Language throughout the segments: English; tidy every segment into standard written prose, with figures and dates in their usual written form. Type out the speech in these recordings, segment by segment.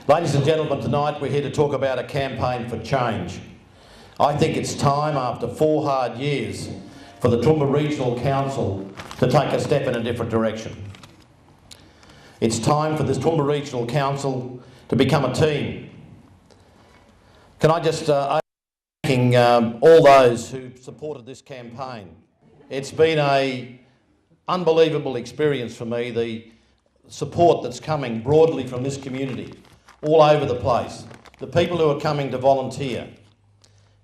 Ladies and gentlemen, tonight we're here to talk about a campaign for change. I think it's time, after 4 hard years, for the Toowoomba Regional Council to take a step in a different direction. It's time for this Toowoomba Regional Council to become a team. Can I just thanking all those who supported this campaign. It's been an unbelievable experience for me, the support that's coming broadly from this community, all over the place. The people who are coming to volunteer,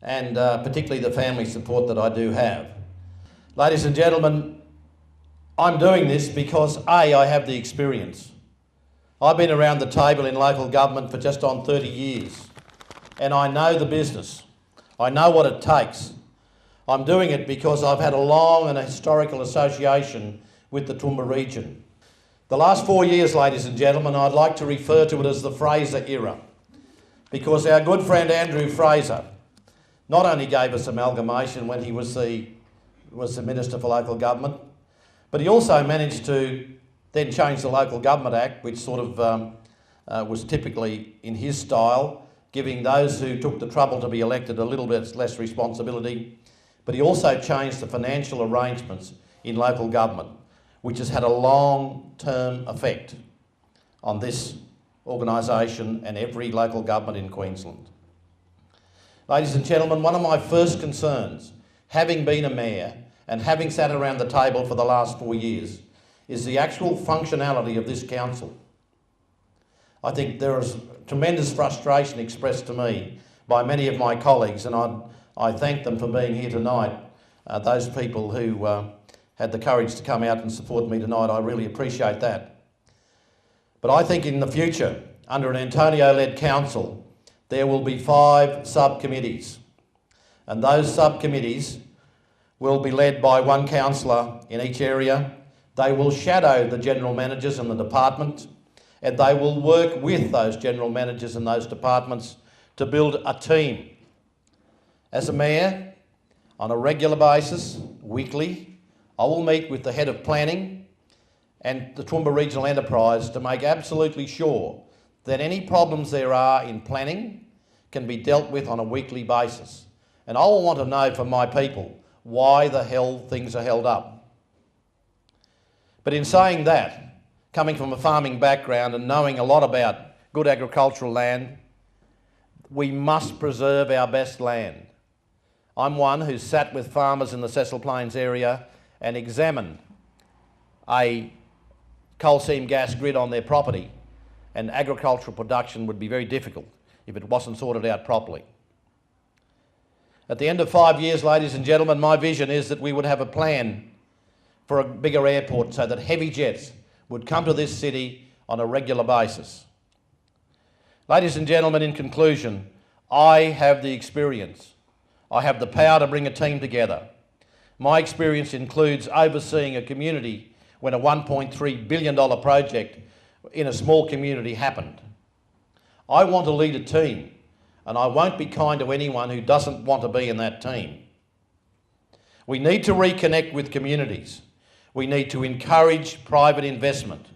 and particularly the family support that I do have. Ladies and gentlemen, I'm doing this because A, I have the experience. I've been around the table in local government for just on 30 years, and I know the business. I know what it takes. I'm doing it because I've had a long and historical association with the Toowoomba region. The last 4 years, ladies and gentlemen, I'd like to refer to it as the Fraser era, because our good friend Andrew Fraser not only gave us amalgamation when he was the Minister for Local Government, but he also managed to then change the Local Government Act, which sort of was typically in his style, giving those who took the trouble to be elected a little bit less responsibility. But he also changed the financial arrangements in local government, which has had a long-term effect on this organisation and every local government in Queensland. Ladies and gentlemen, one of my first concerns, having been a mayor and having sat around the table for the last 4 years, is the actual functionality of this council. I think there is tremendous frustration expressed to me by many of my colleagues, and I thank them for being here tonight. Those people who had the courage to come out and support me tonight, I really appreciate that. But I think in the future, under an Antonio-led council, there will be 5 subcommittees, and those subcommittees will be led by 1 councillor in each area. They will shadow the general managers in the department, and they will work with those general managers in those departments to build a team. As a mayor, on a regular basis, weekly, I will meet with the head of planning and the Toowoomba Regional Enterprise to make absolutely sure that any problems there are in planning can be dealt with on a weekly basis. And I will want to know from my people why the hell things are held up. But in saying that, coming from a farming background and knowing a lot about good agricultural land, we must preserve our best land. I'm one who sat with farmers in the Cecil Plains area and examined a coal seam gas grid on their property, and agricultural production would be very difficult if it wasn't sorted out properly. At the end of 5 years, ladies and gentlemen, my vision is that we would have a plan for a bigger airport so that heavy jets would come to this city on a regular basis. Ladies and gentlemen, in conclusion, I have the experience. I have the power to bring a team together. My experience includes overseeing a community when a $1.3 billion project in a small community happened. I want to lead a team, and I won't be kind to anyone who doesn't want to be in that team. We need to reconnect with communities. We need to encourage private investment.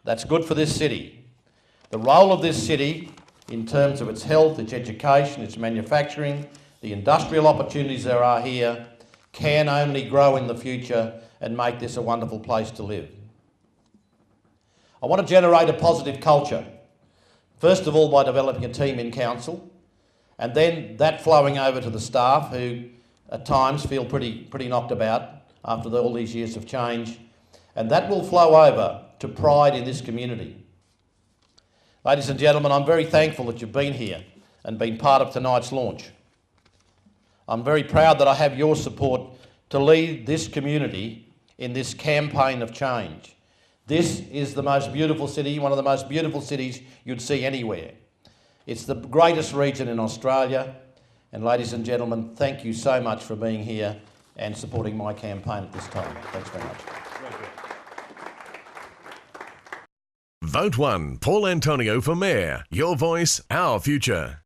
That's good for this city. The role of this city in terms of its health, its education, its manufacturing, the industrial opportunities there are here can only grow in the future and make this a wonderful place to live. I want to generate a positive culture, first of all by developing a team in council, and then that flowing over to the staff who at times feel pretty knocked about after all these years of change, and that will flow over to pride in this community. Ladies and gentlemen, I'm very thankful that you've been here and been part of tonight's launch. I'm very proud that I have your support to lead this community in this campaign of change. This is the most beautiful city, one of the most beautiful cities you'd see anywhere. It's the greatest region in Australia, and ladies and gentlemen, thank you so much for being here and supporting my campaign at this time. Thanks very much. Vote 1, Paul Antonio for Mayor. Your voice, our future.